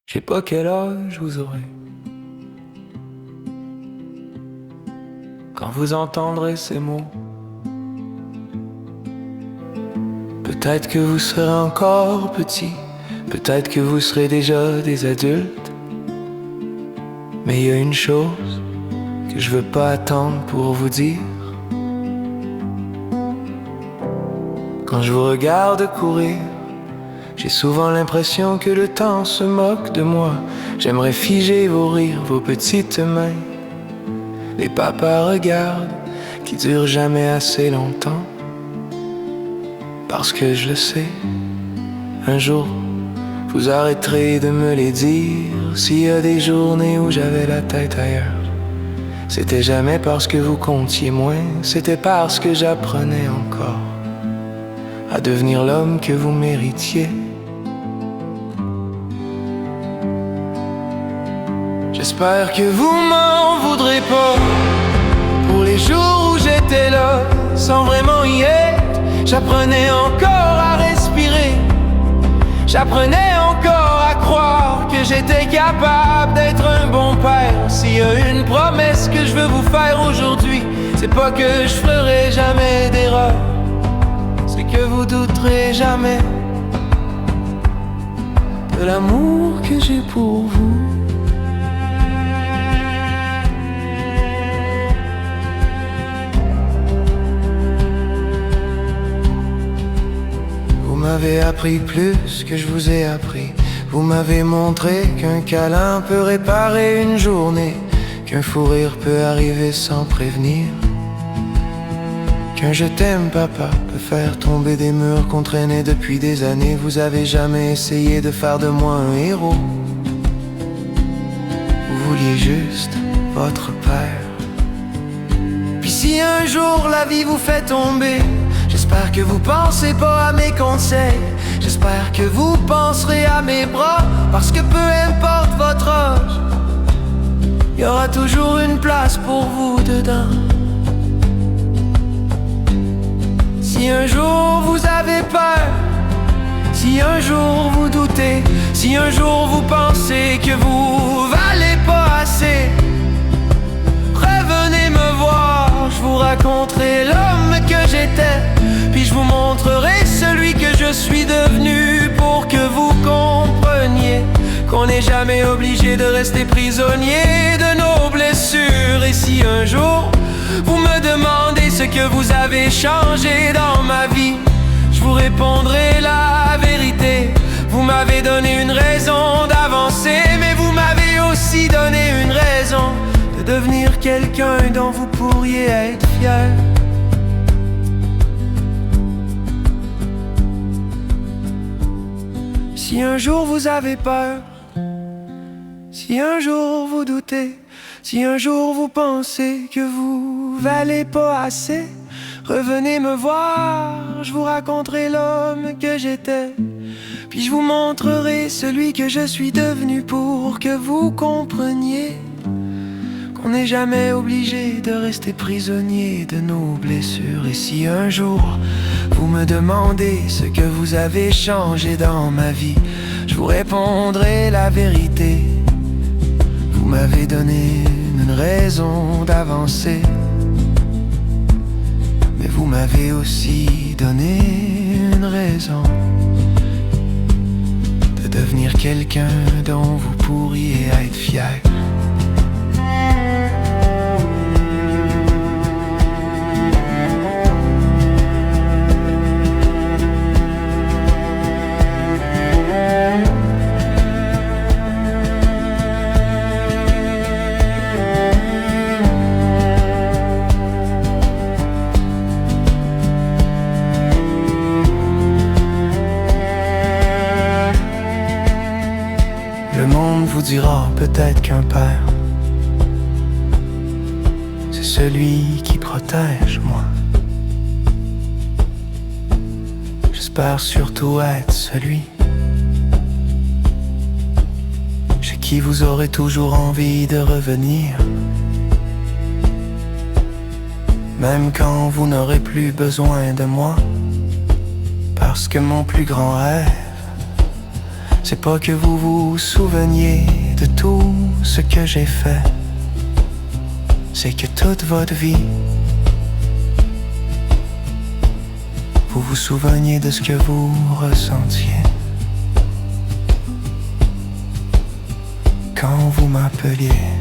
Je sais pas quel âge vous aurez quand vous entendrez ces mots. Peut-être que vous serez encore petit, peut-être que vous serez déjà des adultes. Mais il y a une chose que je veux pas attendre pour vous dire. Quand je vous regarde courir, j'ai souvent l'impression que le temps se moque de moi. J'aimerais figer vos rires, vos petites mains, les papas regardent qui durent jamais assez longtemps. Parce que je le sais, un jour vous arrêterez de me les dire. S'il y a des journées où j'avais la tête ailleurs, c'était jamais parce que vous comptiez moins, c'était parce que j'apprenais encore à devenir l'homme que vous méritiez. J'espère que vous m'en voudrez pas pour les jours où j'étais là sans vraiment y être. J'apprenais encore à respirer, j'apprenais encore à croire que j'étais capable d'être un bon père. S'il y a une promesse que je veux vous faire aujourd'hui, c'est pas que je ferai jamais d'erreur, c'est que vous douterez jamais de l'amour que j'ai pour vous. Vous m'avez appris plus que je vous ai appris. Vous m'avez montré qu'un câlin peut réparer une journée, qu'un fou rire peut arriver sans prévenir, qu'un je t'aime papa peut faire tomber des murs qu'on traînait depuis des années. Vous avez jamais essayé de faire de moi un héros, vous vouliez juste votre père. Puis si un jour la vie vous fait tomber, j'espère que vous pensez pas à mes conseils, j'espère que vous penserez à mes bras, parce que peu importe votre âge, il y aura toujours une place pour vous dedans. Si un jour vous avez peur, si un jour vous doutez, si un jour vous pensez que vous valez pas assez, revenez me voir, je vous raconterai l'homme que j'étais, puis je vous montrerai celui que je suis devenu, pour que vous compreniez qu'on n'est jamais obligé de rester prisonnier de nos blessures. Et si un jour vous me demandez ce que vous avez changé dans ma vie, je vous répondrai la vérité. Vous m'avez donné une raison d'avancer, mais vous m'avez aussi donné une raison de devenir quelqu'un dont vous pourriez être fier. Si un jour vous avez peur, si un jour vous doutez, si un jour vous pensez que vous valez pas assez, revenez me voir, je vous raconterai l'homme que j'étais, puis je vous montrerai celui que je suis devenu, pour que vous compreniez qu'on n'est jamais obligé de rester prisonnier de nos blessures. Et si un jour vous me demandez ce que vous avez changé dans ma vie, je vous répondrai la vérité. Vous m'avez donné une raison d'avancer, mais vous m'avez aussi donné une raison de devenir quelqu'un dont vous pourriez être fier. Le monde vous dira peut-être qu'un père, c'est celui qui protège, moi. J'espère surtout être celui chez qui vous aurez toujours envie de revenir, même quand vous n'aurez plus besoin de moi. Parce que mon plus grand rêve, C'est pas que vous vous souveniez de tout ce que j'ai fait, c'est que toute votre vie, vous vous souveniez de ce que vous ressentiez quand vous m'appeliez.